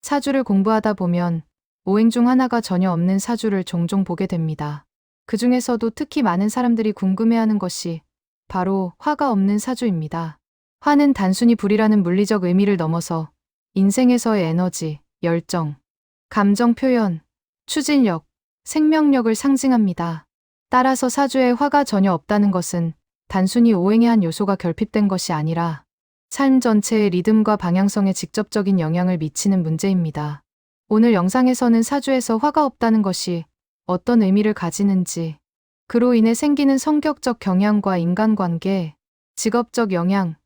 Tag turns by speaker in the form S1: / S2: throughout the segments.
S1: 사주를 공부하다 보면 오행 중 하나가 전혀 없는 사주를 종종 보게 됩니다. 그 중에서도 특히 많은 사람들이 궁금해하는 것이 바로 화가 없는 사주입니다. 화는 단순히 불이라는 물리적 의미를 넘어서 인생에서의 에너지, 열정, 감정 표현, 추진력, 생명력을 상징합니다. 따라서 사주에 화가 전혀 없다는 것은 단순히 오행의 한 요소가 결핍된 것이 아니라 삶 전체의 리듬과 방향성에 직접적인 영향을 미치는 문제입니다. 오늘 영상에서는 사주에서 화가 없다는 것이 어떤 의미를 가지는지, 그로 인해 생기는 성격적 경향과 인간관계, 직업적 영향,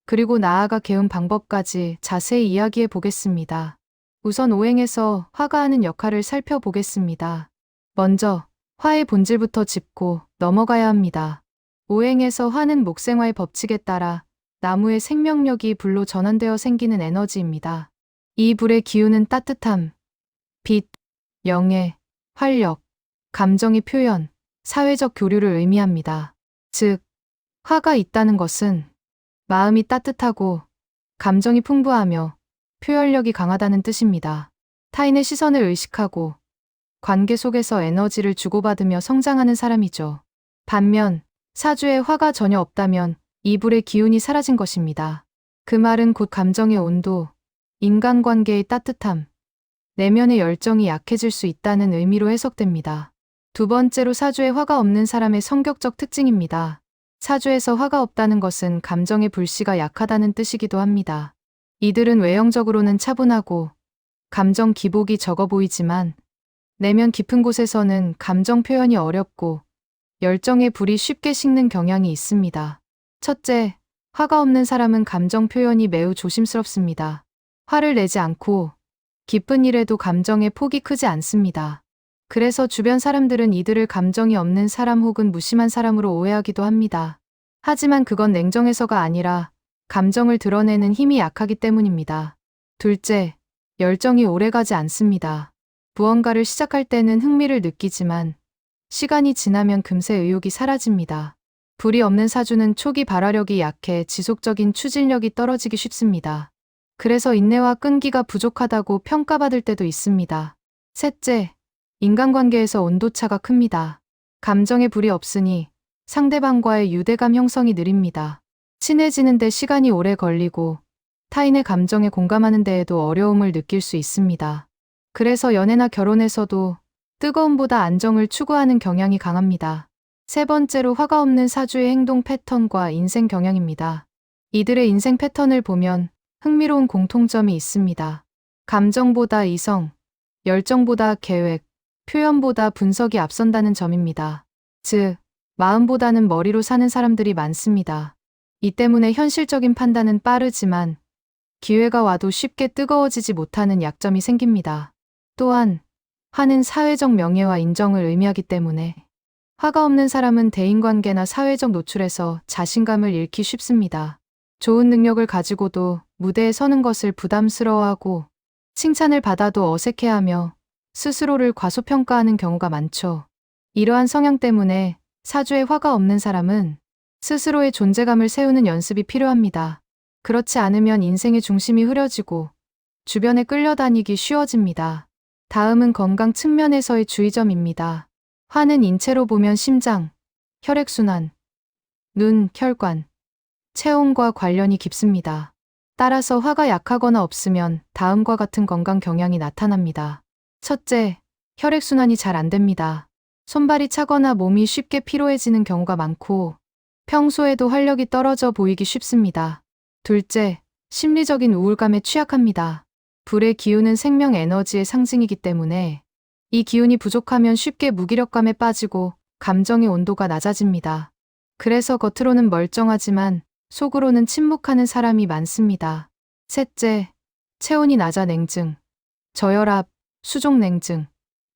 S1: 그리고 나아가 개운 방법까지 자세히 이야기해 보겠습니다. 우선 오행에서 화가 하는 역할을 살펴보겠습니다. 먼저 화의 본질부터 짚고 넘어가야 합니다. 오행에서 화는 목생화의 법칙에 따라 나무의 생명력이 불로 전환되어 생기는 에너지입니다. 이 불의 기운은 따뜻함, 빛, 영예, 활력, 감정의 표현, 사회적 교류를 의미합니다. 즉, 화가 있다는 것은 마음이 따뜻하고 감정이 풍부하며 표현력이 강하다는 뜻입니다. 타인의 시선을 의식하고 관계 속에서 에너지를 주고받으며 성장하는 사람이죠. 반면 사주에 화가 전혀 없다면 이 불의 기운이 사라진 것입니다. 그 말은 곧 감정의 온도, 인간관계의 따뜻함, 내면의 열정이 약해질 수 있다는 의미로 해석됩니다. 두 번째로 사주에 화가 없는 사람의 성격적 특징입니다. 사주에서 화가 없다는 것은 감정의 불씨가 약하다는 뜻이기도 합니다. 이들은 외형적으로는 차분하고 감정 기복이 적어 보이지만 내면 깊은 곳에서는 감정 표현이 어렵고 열정의 불이 쉽게 식는 경향이 있습니다. 첫째, 화가 없는 사람은 감정 표현이 매우 조심스럽습니다. 화를 내지 않고 기쁜 일에도 감정의 폭이 크지 않습니다. 그래서 주변 사람들은 이들을 감정이 없는 사람 혹은 무심한 사람으로 오해하기도 합니다. 하지만 그건 냉정해서가 아니라 감정을 드러내는 힘이 약하기 때문입니다. 둘째, 열정이 오래가지 않습니다. 무언가를 시작할 때는 흥미를 느끼지만 시간이 지나면 금세 의욕이 사라집니다. 불이 없는 사주는 초기 발화력이 약해 지속적인 추진력이 떨어지기 쉽습니다. 그래서 인내와 끈기가 부족하다고 평가받을 때도 있습니다. 셋째, 인간관계에서 온도차가 큽니다. 감정의 불이 없으니 상대방과의 유대감 형성이 느립니다. 친해지는 데 시간이 오래 걸리고 타인의 감정에 공감하는 데에도 어려움을 느낄 수 있습니다. 그래서 연애나 결혼에서도 뜨거움보다 안정을 추구하는 경향이 강합니다. 세 번째로 화가 없는 사주의 행동 패턴과 인생 경향입니다. 이들의 인생 패턴을 보면 흥미로운 공통점이 있습니다. 감정보다 이성, 열정보다 계획, 표현보다 분석이 앞선다는 점입니다. 즉, 마음보다는 머리로 사는 사람들이 많습니다. 이 때문에 현실적인 판단은 빠르지만 기회가 와도 쉽게 뜨거워지지 못하는 약점이 생깁니다. 또한 화는 사회적 명예와 인정을 의미하기 때문에 화가 없는 사람은 대인관계나 사회적 노출에서 자신감을 잃기 쉽습니다. 좋은 능력을 가지고도 무대에 서는 것을 부담스러워하고 칭찬을 받아도 어색해하며 스스로를 과소평가하는 경우가 많죠. 이러한 성향 때문에 사주에 화가 없는 사람은 스스로의 존재감을 세우는 연습이 필요합니다. 그렇지 않으면 인생의 중심이 흐려지고 주변에 끌려다니기 쉬워집니다. 다음은 건강 측면에서의 주의점입니다. 화는 인체로 보면 심장, 혈액순환, 눈, 혈관, 체온과 관련이 깊습니다. 따라서 화가 약하거나 없으면 다음과 같은 건강 경향이 나타납니다. 첫째, 혈액순환이 잘 안 됩니다. 손발이 차거나 몸이 쉽게 피로해지는 경우가 많고 평소에도 활력이 떨어져 보이기 쉽습니다. 둘째, 심리적인 우울감에 취약합니다. 불의 기운은 생명 에너지의 상징이기 때문에 이 기운이 부족하면 쉽게 무기력감에 빠지고 감정의 온도가 낮아집니다. 그래서 겉으로는 멀쩡하지만 속으로는 침묵하는 사람이 많습니다. 셋째, 체온이 낮아 냉증, 저혈압, 수족냉증,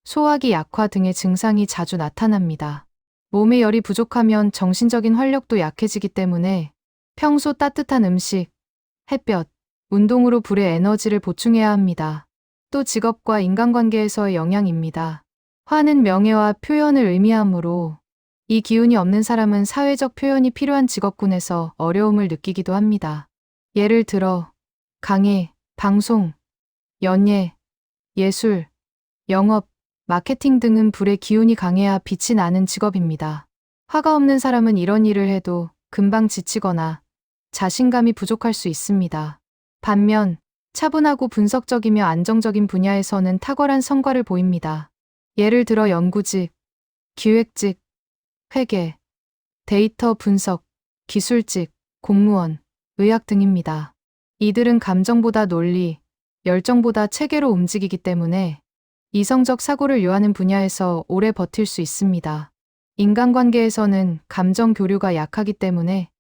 S1: 소화기 약화 등의 증상이 자주 나타납니다. 몸의 열이 부족하면 정신적인 활력도 약해지기 때문에 평소 따뜻한 음식, 햇볕, 운동으로 불의 에너지를 보충해야 합니다. 또 직업과 인간관계에서의 영향입니다. 화는 명예와 표현을 의미하므로 이 기운이 없는 사람은 사회적 표현이 필요한 직업군에서 어려움을 느끼기도 합니다. 예를 들어 강의, 방송, 연예, 예술, 영업, 마케팅 등은 불의 기운이 강해야 빛이 나는 직업입니다. 화가 없는 사람은 이런 일을 해도 금방 지치거나 자신감이 부족할 수 있습니다. 반면 차분하고 분석적이며 안정적인 분야에서는 탁월한 성과를 보입니다. 예를 들어 연구직, 기획직, 회계, 데이터 분석, 기술직, 공무원, 의학 등입니다. 이들은 감정보다 논리, 열정보다 체계로 움직이기 때문에 이성적 사고를 요하는 분야에서 오래 버틸 수 있습니다. 인간관계에서는 감정 교류가 약하기 때문에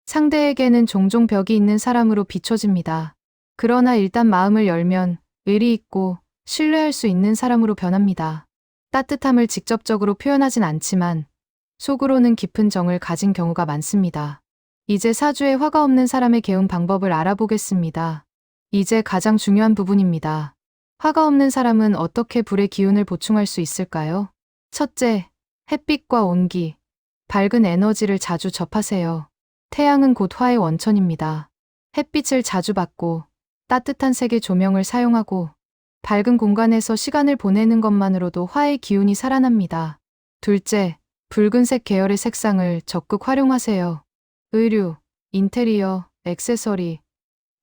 S1: 상대에게는 종종 벽이 있는 사람으로 비춰집니다. 그러나 일단 마음을 열면 의리 있고 신뢰할 수 있는 사람으로 변합니다. 따뜻함을 직접적으로 표현하진 않지만 속으로는 깊은 정을 가진 경우가 많습니다. 이제 사주에 화가 없는 사람의 개운 방법을 알아보겠습니다. 이제 가장 중요한 부분입니다. 화가 없는 사람은 어떻게 불의 기운을 보충할 수 있을까요? 첫째, 햇빛과 온기, 밝은 에너지를 자주 접하세요. 태양은 곧 화의 원천입니다. 햇빛을 자주 받고 따뜻한 색의 조명을 사용하고 밝은 공간에서 시간을 보내는 것만으로도 화의 기운이 살아납니다. 둘째, 붉은색 계열의 색상을 적극 활용하세요. 의류, 인테리어, 액세서리,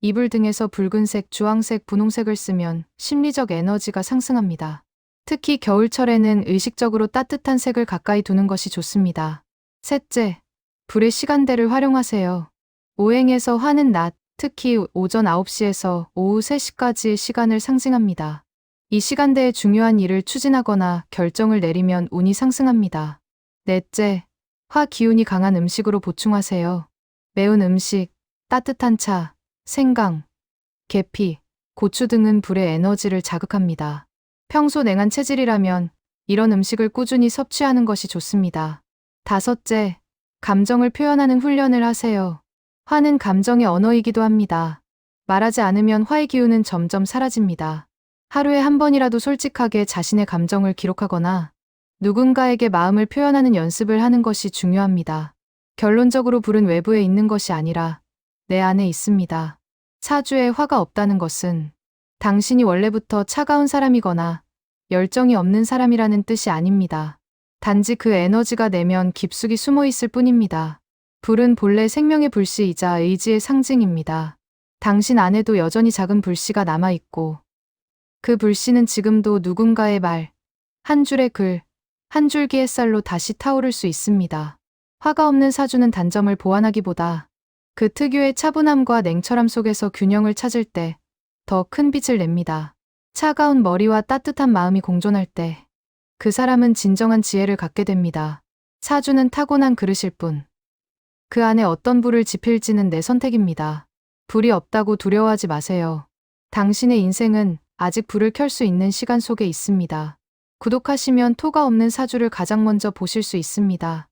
S1: 이불 등에서 붉은색, 주황색, 분홍색을 쓰면 심리적 에너지가 상승합니다. 특히 겨울철에는 의식적으로 따뜻한 색을 가까이 두는 것이 좋습니다. 셋째, 불의 시간대를 활용하세요. 오행에서 화는 낮, 특히 오전 9시에서 오후 3시까지의 시간을 상징합니다. 이 시간대에 중요한 일을 추진하거나 결정을 내리면 운이 상승합니다. 넷째, 화 기운이 강한 음식으로 보충하세요. 매운 음식, 따뜻한 차, 생강, 계피, 고추 등은 불의 에너지를 자극합니다. 평소 냉한 체질이라면 이런 음식을 꾸준히 섭취하는 것이 좋습니다. 다섯째, 감정을 표현하는 훈련을 하세요. 화는 감정의 언어이기도 합니다. 말하지 않으면 화의 기운은 점점 사라집니다. 하루에 한 번이라도 솔직하게 자신의 감정을 기록하거나 누군가에게 마음을 표현하는 연습을 하는 것이 중요합니다. 결론적으로 불은 외부에 있는 것이 아니라 내 안에 있습니다. 사주에 화가 없다는 것은 당신이 원래부터 차가운 사람이거나 열정이 없는 사람이라는 뜻이 아닙니다. 단지 그 에너지가 내면 깊숙이 숨어 있을 뿐입니다. 불은 본래 생명의 불씨이자 의지의 상징입니다. 당신 안에도 여전히 작은 불씨가 남아있고 그 불씨는 지금도 누군가의 말, 한 줄의 글, 한 줄기 햇살로 다시 타오를 수 있습니다. 화가 없는 사주는 단점을 보완하기보다 그 특유의 차분함과 냉철함 속에서 균형을 찾을 때 더 큰 빛을 냅니다. 차가운 머리와 따뜻한 마음이 공존할 때 그 사람은 진정한 지혜를 갖게 됩니다. 사주는 타고난 그릇일 뿐. 그 안에 어떤 불을 지필지는 내 선택입니다. 불이 없다고 두려워하지 마세요. 당신의 인생은 아직 불을 켤 수 있는 시간 속에 있습니다. 구독하시면 토가 없는 사주를 가장 먼저 보실 수 있습니다.